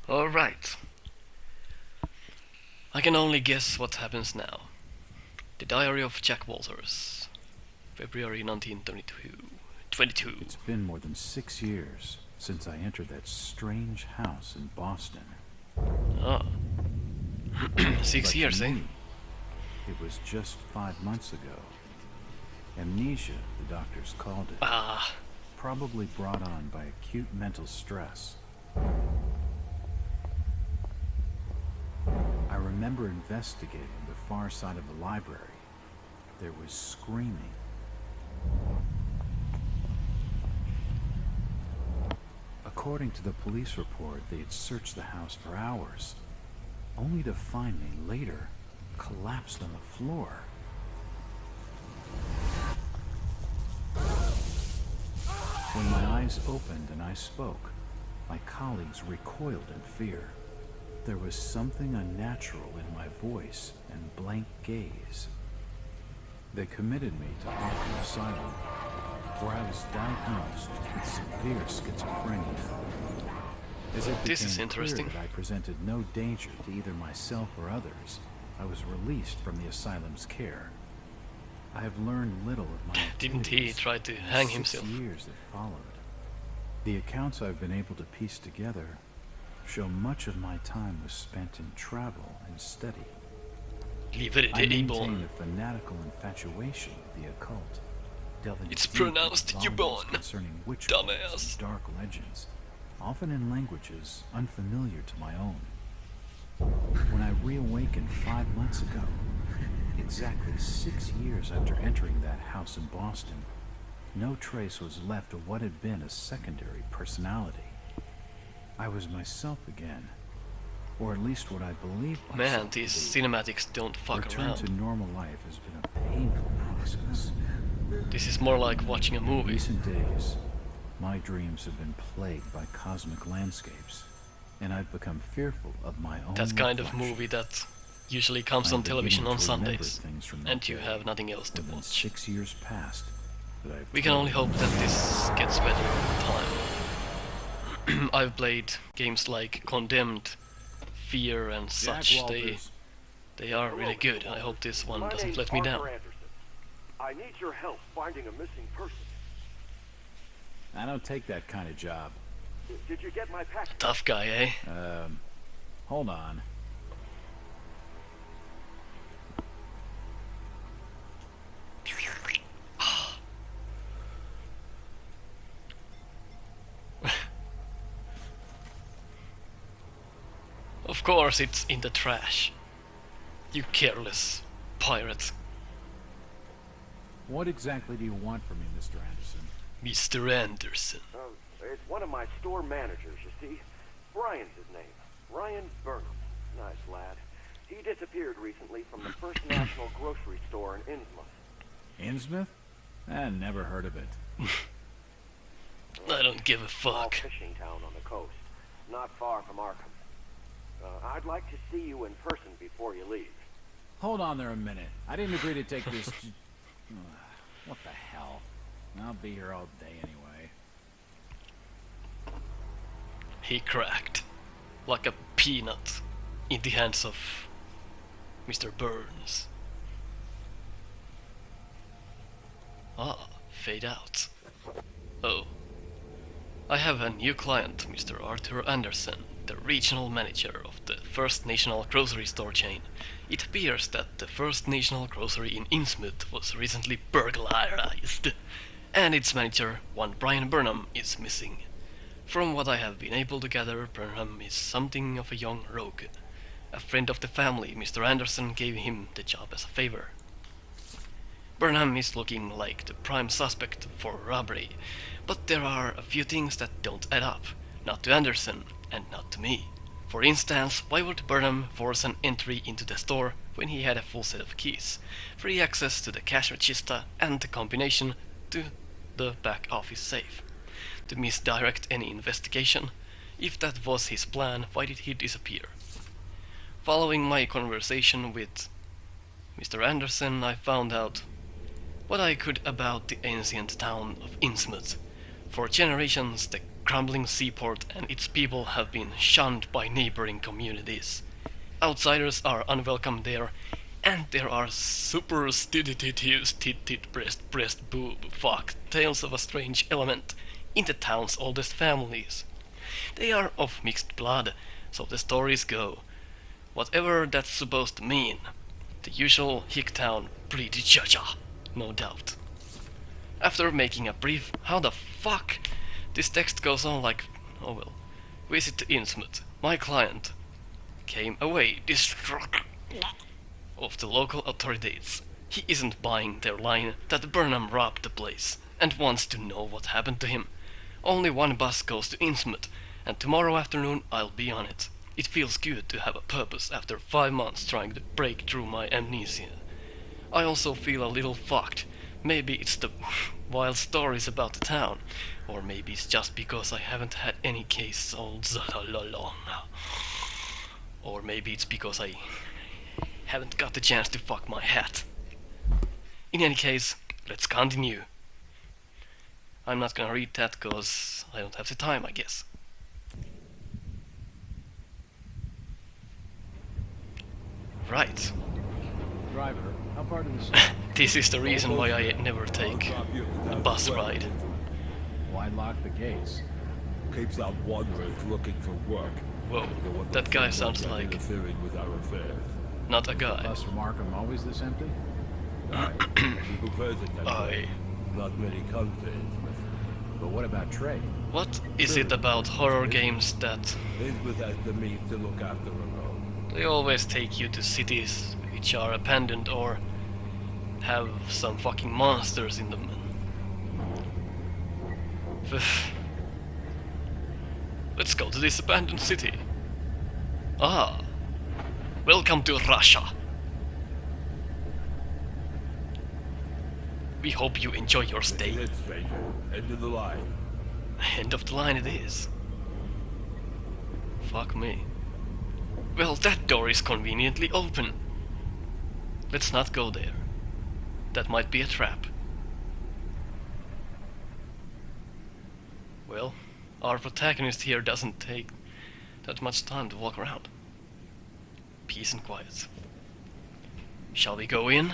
Alright. I can only guess what happens now. The Diary of Jack Walters, February 1922. 22. It's been more than 6 years since I entered that strange house in Boston. Ah. 6 But years, to eh? me, it was just 5 months ago. Amnesia, the doctors called it. Ah. Probably brought on by acute mental stress. I remember investigating the far side of the library. There was screaming. According to the police report, they had searched the house for hours, only to find me later collapsed on the floor. When my eyes opened and I spoke, my colleagues recoiled in fear. There was something unnatural in my voice and blank gaze. They committed me to Arkham Asylum, where I was diagnosed with severe schizophrenia. As it This is became interesting. clear that I presented no danger to either myself or others, I was released from the asylum's care. I have learned little of my Didn't he activities try to in the hang 6 himself? years that followed. The accounts I've been able to piece together show much of my time was spent in travel and study. Livet I är maintain Ibon. a fanatical infatuation with the occult, delving It's deep into pronounced volumes Ibon, concerning witchcraft dumbass. and dark legends, often in languages unfamiliar to my own. When I reawakened 5 months ago, exactly 6 years after entering that house in Boston, no trace was left of what had been a secondary personality. I was myself again, or at least what I believed myself Man, to these be. cinematics don't fuck Return to around. normal life has been a painful process. This is more like watching a In movie. recent days, my dreams have been plagued by cosmic landscapes, and I've become fearful of my own That kind of reflection. movie that usually comes I'm on television beginning on to remember Sundays, things from that and you day. have nothing else to More than watch. 6 years past that I've We can only hope totally that this gets better with time. I've played games like Condemned, Fear and such. They are really good. I hope this one doesn't let me down. Anderson. I need your help finding a missing person. I don't take that kind of job. Did you get my package? Tough guy, eh? Hold on. Of course it's in the trash. You careless pirate. What exactly do you want from me, Mr. Anderson? Mr. Anderson. It's one of my store managers, you see. Brian's his name. Ryan Burnham. Nice lad. He disappeared recently from the First National Grocery Store in Innsmouth. Innsmouth? I never heard of it. I don't give a Small fuck. fishing town on the coast, not far from Arkham. I'd like to see you in person before you leave. Hold on there a minute. I didn't agree to take this. What the hell? I'll be here all day anyway. He cracked. Like a peanut in the hands of Mr. Burns. Ah, fade out. Oh. I have a new client, Mr. Arthur Anderson, the regional manager of the First National Grocery Store chain. It appears that the First National Grocery in Innsmouth was recently burglarized, and its manager, one Brian Burnham, is missing. From what I have been able to gather, Burnham is something of a young rogue. A friend of the family, Mr. Anderson, gave him the job as a favor. Burnham is looking like the prime suspect for robbery, but there are a few things that don't add up. Not to Anderson, and not to me. For instance, why would Burnham force an entry into the store when he had a full set of keys, free access to the cash register, and the combination to the back office safe? To misdirect any investigation? If that was his plan, why did he disappear? Following my conversation with Mr. Anderson, I found out what I could about the ancient town of Innsmouth. For generations, the crumbling seaport and its people have been shunned by neighboring communities. Outsiders are unwelcome there, and there are superstitious tit breast boob fuck tales of a strange element in the town's oldest families. They are of mixed blood, so the stories go. Whatever that's supposed to mean. The usual Hicktown pretty-cha-cha, no doubt. After making a brief how the fuck, this text goes on like, oh well. Visit Innsmouth, my client, came away distraught of the local authorities. He isn't buying their line that Burnham robbed the place and wants to know what happened to him. Only one bus goes to Innsmouth, and tomorrow afternoon I'll be on it. It feels good to have a purpose after 5 months trying to break through my amnesia. I also feel a little fucked. Maybe it's the wild stories about the town, or maybe it's just because I haven't had any case solved so long. Or maybe it's because I haven't got the chance to fuck my hat. In any case, let's continue. I'm not gonna read that cause I don't have the time, I guess. Right. Driver, how far to the south? This is the reason why I never take a bus ride. Why lock the gates? Keeps out wanderers looking for work. Whoa, that guy sounds like interfering with our affairs. not a guy. Bus from Arkham always this empty? He prefers it that way. Not many confidence. But what about trade? What is it about horror games that Elizabeth has the means to look after her own. they always take you to cities which are abandoned or have some fucking monsters in them? Let's go to this abandoned city. Ah, welcome to Russia. We hope you enjoy your stay. That's it, stranger. End of the line. End of the line it is. Fuck me. Well, that door is conveniently open. Let's not go there. That might be a trap. Well, our protagonist here doesn't take that much time to walk around. Peace and quiet. Shall we go in?